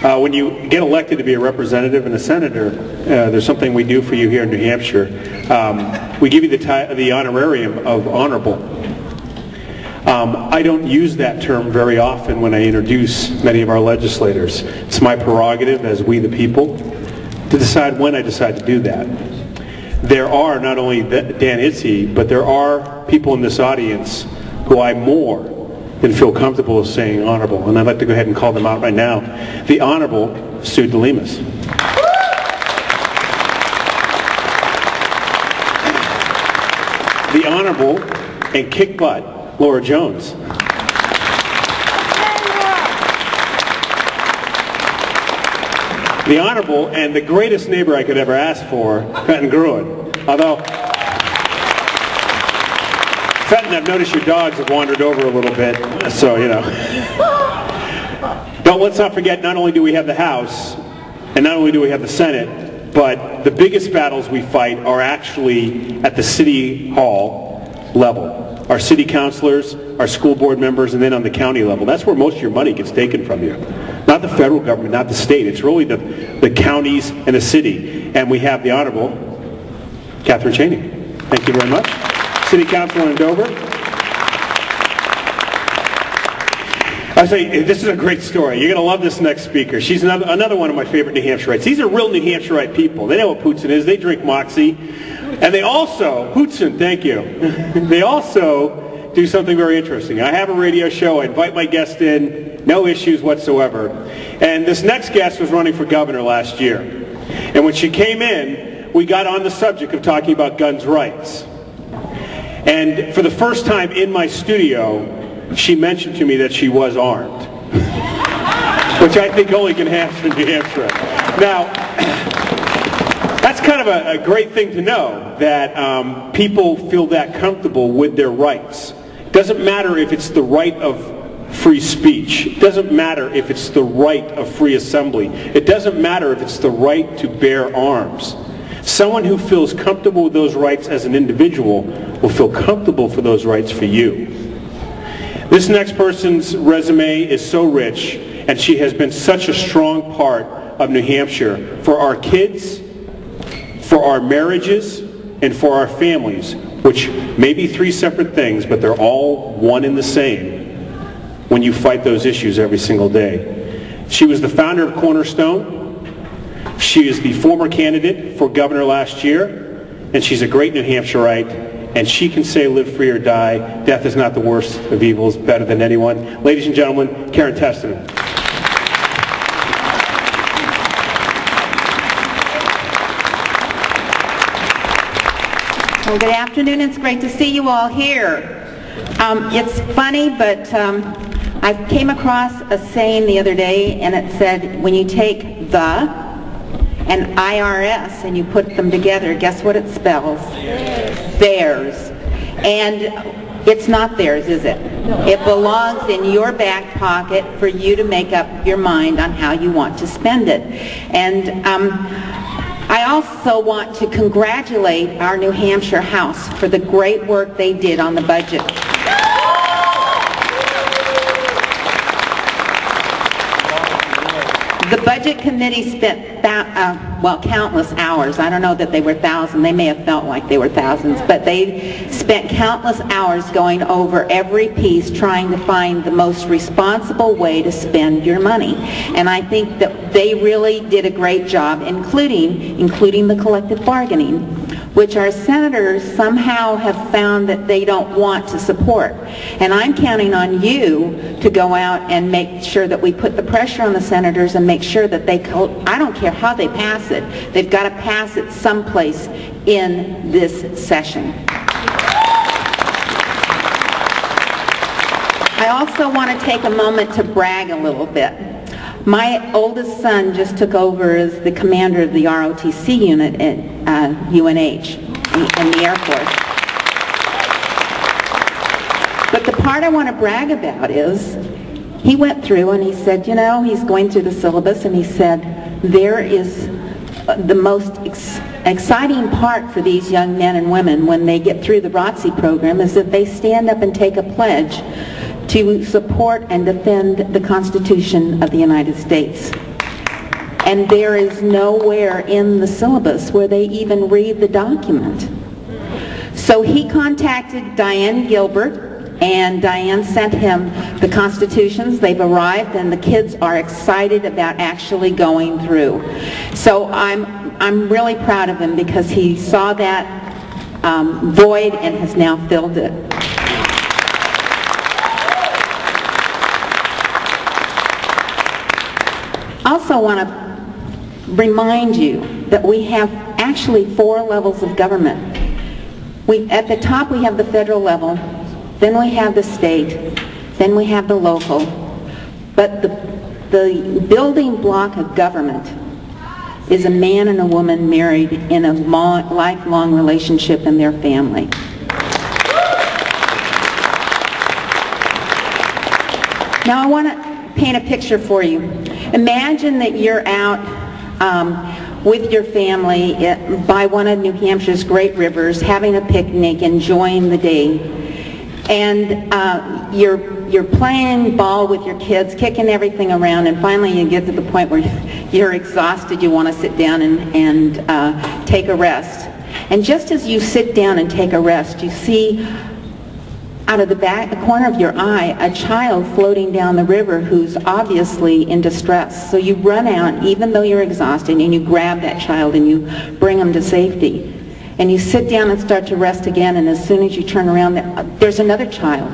When you get elected to be a representative and a senator, there's something we do for you here in New Hampshire. We give you the honorarium of honorable. I don't use that term very often when I introduce many of our legislators. It's my prerogative as we the people to decide when I decide to do that. There are not only Dan Itzy, but there are people in this audience who I more than feel comfortable saying honorable, and I'd like to go ahead and call them out right now. The Honorable Sue DeLemus. The Honorable and kick butt Laura Jones. The Honorable and the greatest neighbor I could ever ask for, Fenton Gruen. Although, Fenton, I've noticed your dogs have wandered over a little bit, so, you know. But let's not forget, not only do we have the House, and not only do we have the Senate, but the biggest battles we fight are actually at the City Hall level. Our city councilors, our school board members, and then on the county level. That's where most of your money gets taken from you. Not the federal government, not the state. It's really the counties and the city. And we have the Honorable Catherine Cheney. Thank you very much. City Councilor in Dover. I say, this is a great story. You're going to love this next speaker. She's another one of my favorite New Hampshireites. These are real New Hampshireite people. They know what Poutine is. They drink Moxie. And they also, Poutine, thank you. They also do something very interesting. I have a radio show. I invite my guests in. No issues whatsoever. And this next guest was running for governor last year. And when she came in, we got on the subject of talking about guns rights. And for the first time in my studio, she mentioned to me that she was armed, which I think only can happen in New Hampshire. Now, that's kind of a great thing to know, that people feel that comfortable with their rights. It doesn't matter if it's the right of free speech. It doesn't matter if it's the right of free assembly. It doesn't matter if it's the right to bear arms. Someone who feels comfortable with those rights as an individual will feel comfortable for those rights for you. This next person's resume is so rich, and she has been such a strong part of New Hampshire for our kids, for our marriages, and for our families, which may be three separate things, but they're all one and the same when you fight those issues every single day. She was the founder of Cornerstone. She is the former candidate for governor last year, and she's a great New Hampshireite, and she can say live free or die. Death is not the worst of evils, better than anyone. Ladies and gentlemen, Karen Testerman. Well, good afternoon. It's great to see you all here. It's funny, but I came across a saying the other day, and it said, when you take the and IRS and you put them together, guess what it spells? Theirs. And it's not theirs, is it? It belongs in your back pocket for you to make up your mind on how you want to spend it. And I also want to congratulate our New Hampshire House for the great work they did on the budget. The Budget Committee spent, well, countless hours. I don't know that they were thousands. They may have felt like they were thousands, but they spent countless hours going over every piece, trying to find the most responsible way to spend your money. And I think that they really did a great job, including the collective bargaining, which our senators somehow have found that they don't want to support. And I'm counting on you to go out and make sure that we put the pressure on the senators and make sure that they, I don't care how they pass it, they've got to pass it someplace in this session. I also want to take a moment to brag a little bit. My oldest son just took over as the commander of the ROTC unit at UNH in the Air Force. But the part I want to brag about is he went through and he said, you know, he's going through the syllabus, and he said, there is the most exciting part for these young men and women when they get through the ROTC program is that they stand up and take a pledge to support and defend the Constitution of the United States. And there is nowhere in the syllabus where they even read the document. So he contacted Diane Gilbert, and Diane sent him the constitutions. They've arrived, and the kids are excited about actually going through. So I'm really proud of him because he saw that void and has now filled it. Also want to remind you that we have actually 4 levels of government. At the top we have the federal level, then we have the state, then we have the local. But the building block of government is a man and a woman married in a lifelong relationship in their family. Now I want to paint a picture for you. Imagine that you're out with your family by one of New Hampshire's great rivers, having a picnic, enjoying the day, and you're playing ball with your kids, kicking everything around, and finally you get to the point where you're exhausted, you want to sit down and take a rest. And just as you sit down and take a rest, you see out of the corner of your eye a child floating down the river who's obviously in distress. So you run out, even though you're exhausted, and you grab that child and you bring them to safety. And you sit down and start to rest again, and as soon as you turn around, there's another child.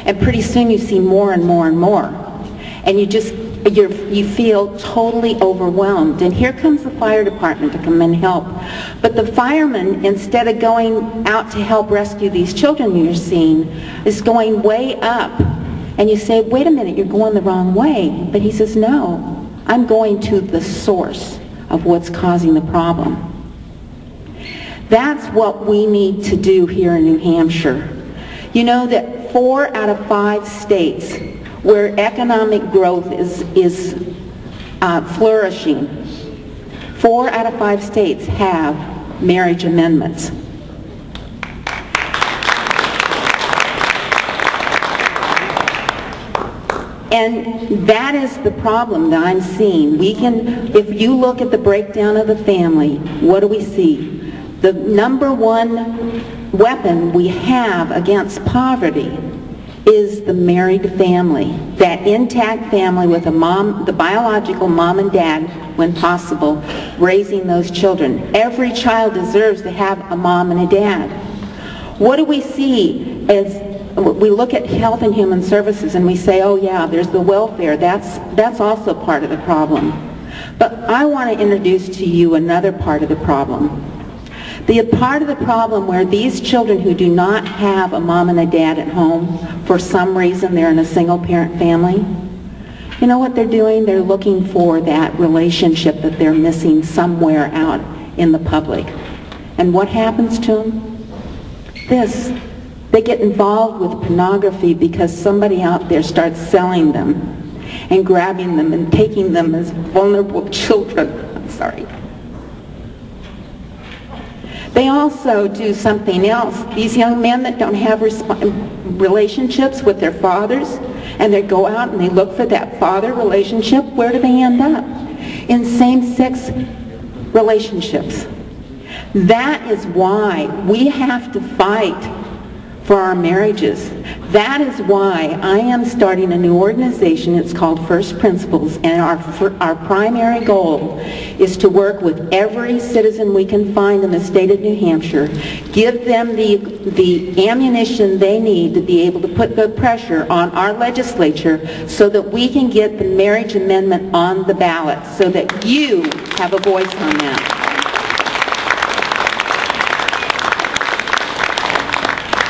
And pretty soon you see more and more and more. And you feel totally overwhelmed. And here comes the fire department to come and help. But the fireman, instead of going out to help rescue these children you're seeing, is going way up. And you say, wait a minute, you're going the wrong way. But he says, no, I'm going to the source of what's causing the problem. That's what we need to do here in New Hampshire. You know that 4 out of 5 states where economic growth is flourishing, 4 out of 5 states have marriage amendments. And that is the problem that I'm seeing. If you look at the breakdown of the family, what do we see? The number 1 weapon we have against poverty is the married family, that intact family with a mom, the biological mom and dad, when possible, raising those children. Every child deserves to have a mom and a dad. What do we see as we look at Health and Human Services and we say, oh yeah, there's the welfare, that's also part of the problem. But I want to introduce to you another part of the problem. The part of the problem where these children who do not have a mom and a dad at home, for some reason they're in a single parent family, you know what they're doing? They're looking for that relationship that they're missing somewhere out in the public. And what happens to them? They get involved with pornography because somebody out there starts selling them and grabbing them and taking them as vulnerable children. I'm sorry. They also do something else. These young men that don't have relationships with their fathers, and they go out and they look for that father relationship, where do they end up? In same-sex relationships. That is why we have to fight for our marriages. That is why I am starting a new organization. It's called First Principles, and our primary goal is to work with every citizen we can find in the state of New Hampshire, give them the ammunition they need to be able to put the pressure on our legislature so that we can get the marriage amendment on the ballot, so that you have a voice on that.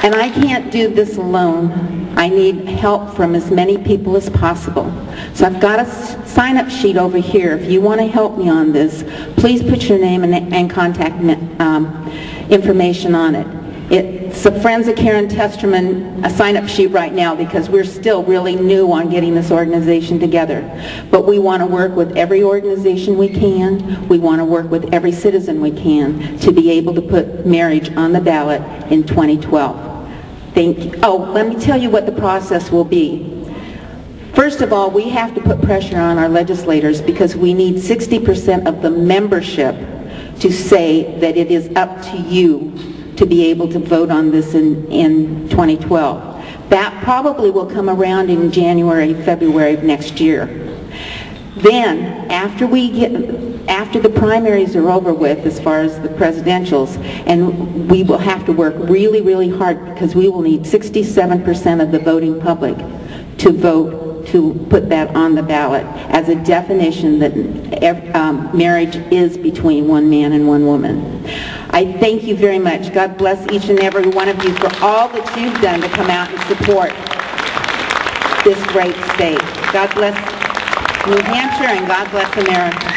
And I can't do this alone. I need help from as many people as possible. So I've got a sign-up sheet over here. If you want to help me on this, please put your name and contact information on it. It's a Friends of Karen Testerman sign-up sheet right now because we're still really new on getting this organization together. But we want to work with every organization we can. We want to work with every citizen we can to be able to put marriage on the ballot in 2012. Thank you. Oh, let me tell you what the process will be. First of all, we have to put pressure on our legislators because we need 60% of the membership to say that it is up to you to be able to vote on this in 2012. That probably will come around in January, February of next year. Then, after the primaries are over with, as far as the presidentials, and we will have to work really, really hard because we will need 67% of the voting public to vote to put that on the ballot as a definition that marriage is between one man and one woman. I thank you very much. God bless each and every one of you for all that you've done to come out and support this great state. God bless New Hampshire and God bless America.